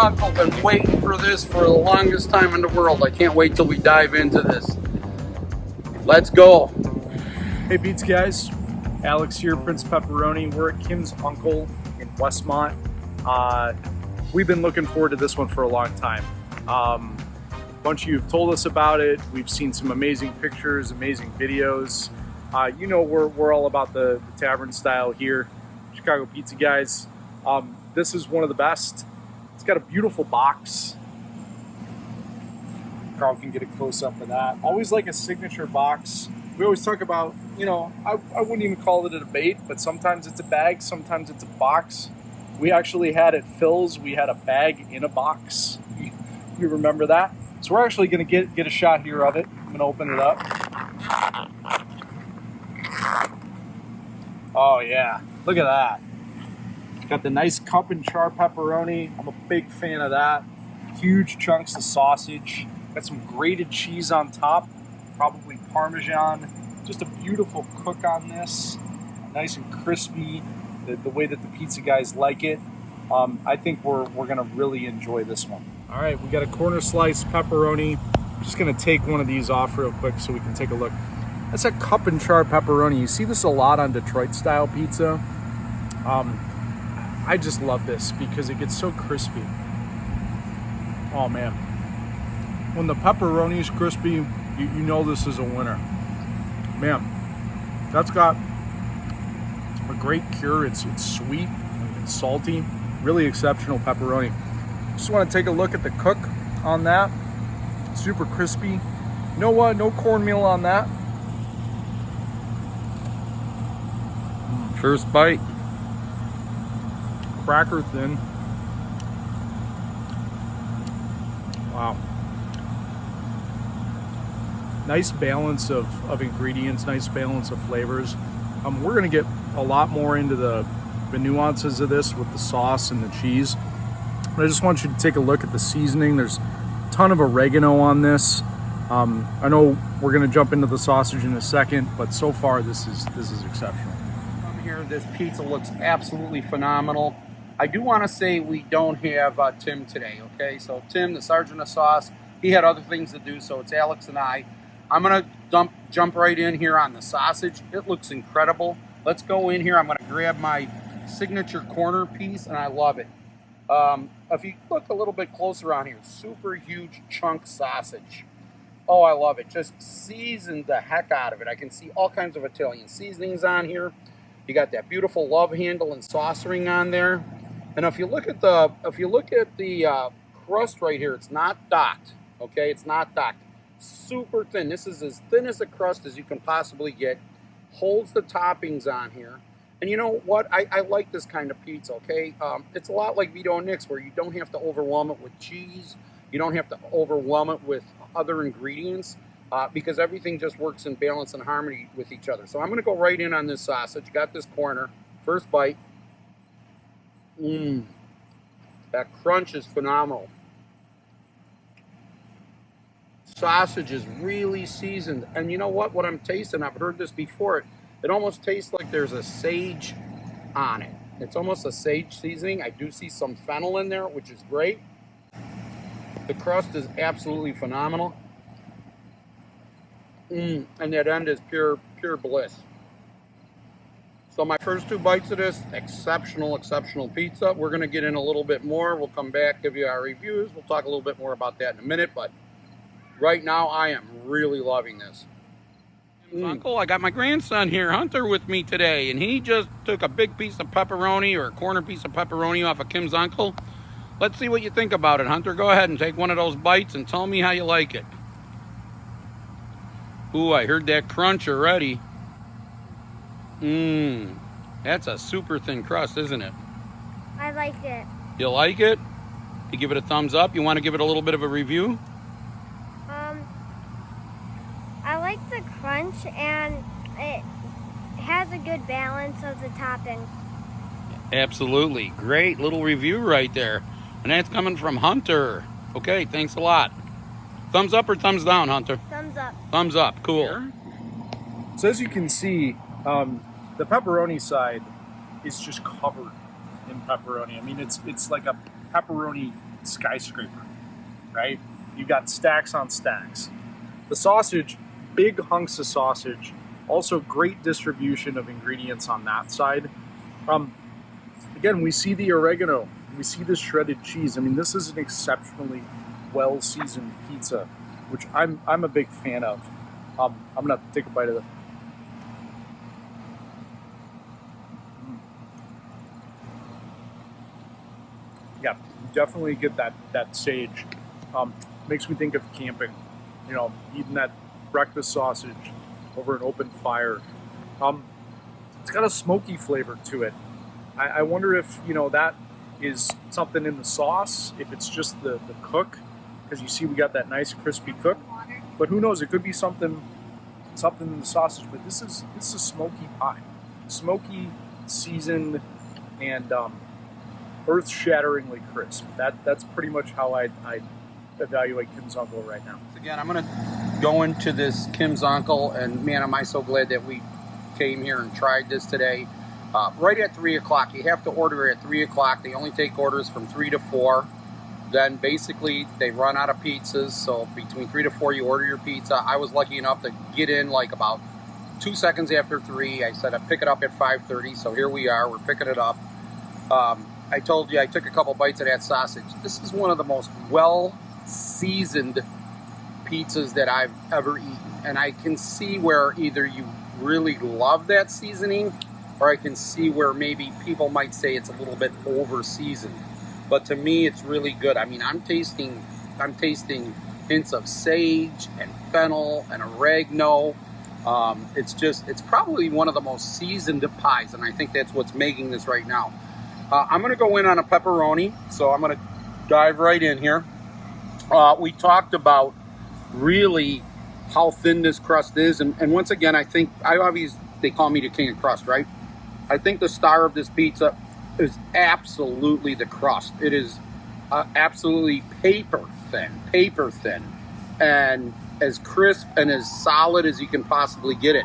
Uncle. Been waiting for this for the longest time in the world. I can't wait till we dive into this. Let's go. Hey Pizza guys, Alex here, Prince Pepperoni. We're at Kim's Uncle in Westmont. We've been looking forward to this one for a long time. A bunch of you have told us about it. We've seen some amazing pictures, amazing videos. You know we're all about the tavern style here, Chicago Pizza guys. This is one of the best. It's got a beautiful box. Carl can get a close up of that. Always like a signature box. We always talk about, you know, I wouldn't even call it a debate, but sometimes it's a bag, sometimes it's a box. We actually had at Phil's, we had a bag in a box. You remember that? So we're actually going to get a shot here of it. I'm going to open it up. Oh yeah, look at that. Got the nice cup and char pepperoni. I'm a big fan of that. Huge chunks of sausage. Got some grated cheese on top, probably Parmesan. Just a beautiful cook on this. Nice and crispy, the way that the pizza guys like it. I think we're gonna really enjoy this one. All right, we got a corner slice pepperoni. Just gonna take one of these off real quick so we can take a look. That's a cup and char pepperoni. You see this a lot on Detroit style pizza. I just love this because it gets so crispy. Oh man. When the pepperoni is crispy, you know this is a winner. Man, that's got a great cure. It's sweet, it's salty, really exceptional pepperoni. Just want to take a look at the cook on that. Super crispy. No cornmeal on that. First bite. Cracker thin. Wow. Nice balance of ingredients, nice balance of flavors. We're gonna get a lot more into the nuances of this with the sauce and the cheese. But I just want you to take a look at the seasoning. There's a ton of oregano on this. I know we're gonna jump into the sausage in a second, but so far this is exceptional. From here, this pizza looks absolutely phenomenal. I do want to say we don't have Tim today, okay? So Tim, the sergeant of sauce, he had other things to do, so it's Alex and I. I'm going to jump right in here on the sausage. It looks incredible. Let's go in here. I'm going to grab my signature corner piece, and I love it. If you look a little bit closer on here, super huge chunk sausage. Oh, I love it. Just seasoned the heck out of it. I can see all kinds of Italian seasonings on here. You got that beautiful love handle and sauce ring on there. And if you look at the crust right here, it's not docked. Okay, it's not docked. Super thin. This is as thin as a crust as you can possibly get. Holds the toppings on here. And you know what? I like this kind of pizza. Okay, it's a lot like Vito and Nick's, where you don't have to overwhelm it with cheese. You don't have to overwhelm it with other ingredients because everything just works in balance and harmony with each other. So I'm going to go right in on this sausage. Got this corner. First bite. That crunch is phenomenal. Sausage is really seasoned. And you know what I'm tasting, I've heard this before, it almost tastes like there's a sage on it. It's almost a sage seasoning. I do see some fennel in there, which is great. The crust is absolutely phenomenal. And that end is pure bliss. So my first two bites of this, exceptional pizza. We're going to get in a little bit more. We'll come back, give you our reviews. We'll talk a little bit more about that in a minute. But right now, I am really loving this. Uncle, I got my grandson here, Hunter, with me today. And he just took a big piece of pepperoni or a corner piece of pepperoni off of Kim's Uncle. Let's see what you think about it, Hunter. Go ahead and take one of those bites and tell me how you like it. Ooh, I heard that crunch already. That's a super thin crust, isn't it? I like it. You like it? You give it a thumbs up? You want to give it a little bit of a review? I like the crunch, and it has a good balance of the topping. Absolutely. Great little review right there. And that's coming from Hunter. Okay, thanks a lot. Thumbs up or thumbs down, Hunter? Thumbs up. Thumbs up. Cool. So as you can see, the pepperoni side is just covered in pepperoni. I mean, it's like a pepperoni skyscraper, right? You got stacks on stacks. The sausage, big hunks of sausage, also great distribution of ingredients on that side. Again, we see the oregano, we see the shredded cheese. I mean, this is an exceptionally well-seasoned pizza, which I'm a big fan of. I'm gonna take a bite of it. Yeah, you definitely get that sage. Makes me think of camping. You know, eating that breakfast sausage over an open fire. It's got a smoky flavor to it. I wonder if, you know, that is something in the sauce, if it's just the cook, because you see we got that nice crispy cook. But who knows? It could be something in the sausage. But this is smoky pie, smoky, seasoned, and earth-shatteringly crisp. That's pretty much how I'd evaluate Kim's Uncle right now. Again, I'm gonna go into this Kim's Uncle, and man, am I so glad that we came here and tried this today. Right at 3 o'clock. You have to order at 3 o'clock. They only take orders from 3 to 4. Then basically they run out of pizzas. So between 3 to 4, you order your pizza. I was lucky enough to get in like about 2 seconds after 3. I said I'd pick it up at 5:30. So here we are. We're picking it up. I told you I took a couple bites of that sausage. This is one of the most well-seasoned pizzas that I've ever eaten. And I can see where either you really love that seasoning, or I can see where maybe people might say it's a little bit over seasoned. But to me, it's really good. I mean, I'm tasting hints of sage and fennel and oregano. It's probably one of the most seasoned pies, and I think that's what's making this right now. I'm gonna go in on a pepperoni, so I'm gonna dive right in here. We talked about really how thin this crust is, and once again, they call me the king of crust, right? I think the star of this pizza is absolutely the crust. It is absolutely paper thin, and as crisp and as solid as you can possibly get it.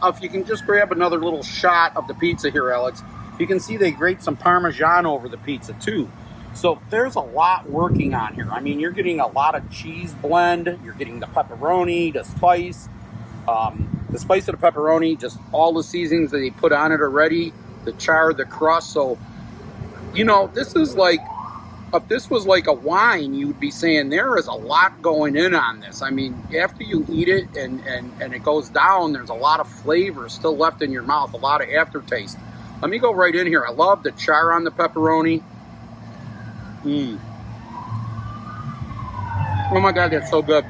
If you can just grab another little shot of the pizza here, Alex, you can see they grate some Parmesan over the pizza too. So there's a lot working on here. I mean, you're getting a lot of cheese blend. You're getting the pepperoni, the spice of the pepperoni, just all the seasonings that they put on it already, the char, the crust. So, you know, this is like, if this was like a wine, you would be saying there is a lot going in on this. I mean, after you eat it and it goes down, there's a lot of flavor still left in your mouth, a lot of aftertaste. Let me go right in here. I love the char on the pepperoni. Oh my God, that's so good.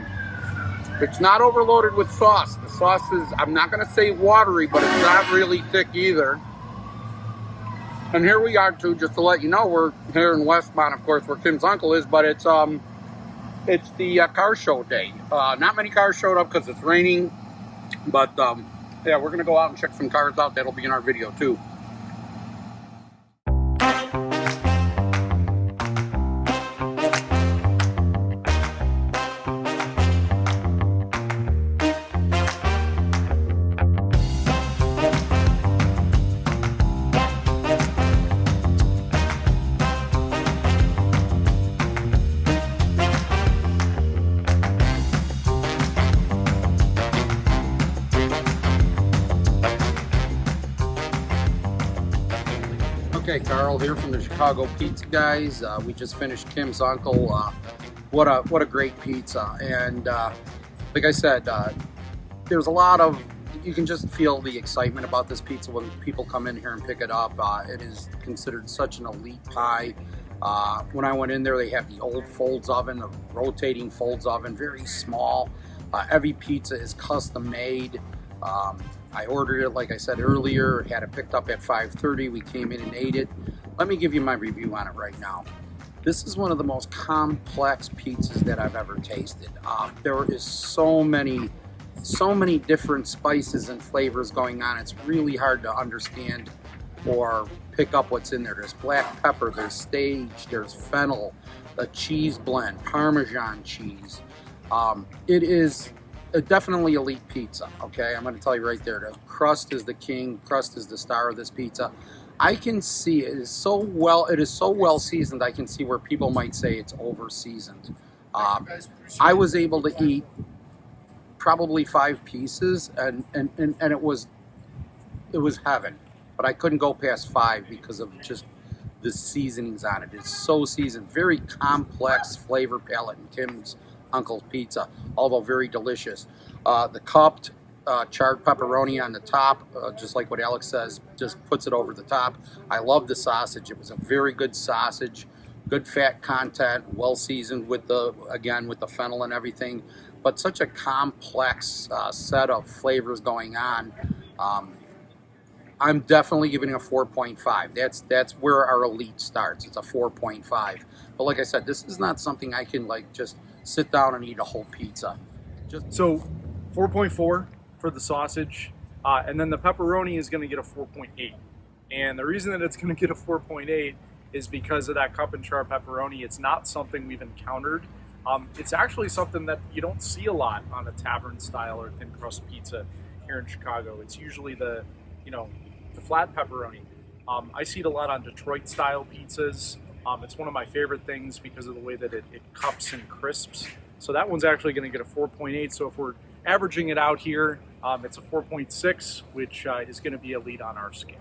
It's not overloaded with sauce. The sauce is, I'm not going to say watery, but it's not really thick either. And here we are too, just to let you know, we're here in Westmont, of course, where Kim's Uncle is, but it's the car show day. Not many cars showed up because it's raining, but yeah, we're going to go out and check some cars out. That'll be in our video too. Okay, Carl here from the Chicago Pizza Guys. We just finished Kim's Uncle. What a great pizza! And like I said, there's a lot of, you can just feel the excitement about this pizza when people come in here and pick it up. It is considered such an elite pie. When I went in there, they have the old Folds oven, the rotating Folds oven, very small. Every pizza is custom made. I ordered it, like I said earlier, had it picked up at 5:30. We came in and ate it. Let me give you my review on it right now. This is one of the most complex pizzas that I've ever tasted. There is so many different spices and flavors going on. It's really hard to understand or pick up what's in there. There's black pepper, there's sage, there's fennel, a cheese blend, Parmesan cheese. It is definitely elite pizza, okay? I'm going to tell you right there, the crust is the king, crust is the star of this pizza. I can see it is so well. It is so well seasoned. I can see where people might say it's over seasoned. I was able to eat probably 5 pieces, and it was heaven. But I couldn't go past 5 because of just the seasonings on it. It's so seasoned, very complex flavor palette in Tim's Uncle's Pizza, although very delicious. The cupped charred pepperoni on the top, just like what Alex says, just puts it over the top. I love the sausage. It was a very good sausage, good fat content, well seasoned with the fennel and everything, but such a complex set of flavors going on. I'm definitely giving it a 4.5. That's where our elite starts. It's a 4.5. But like I said, this is not something I can like just sit down and eat a whole pizza. So 4.4 for the sausage, and then the pepperoni is going to get a 4.8. And the reason that it's going to get a 4.8 is because of that cup and char pepperoni. It's not something we've encountered. It's actually something that you don't see a lot on a tavern style or thin crust pizza here in Chicago. It's usually the flat pepperoni. I see it a lot on Detroit style pizzas. It's one of my favorite things because of the way that it cups and crisps. So that one's actually going to get a 4.8. So if we're averaging it out here, it's a 4.6, which is going to be elite on our scale.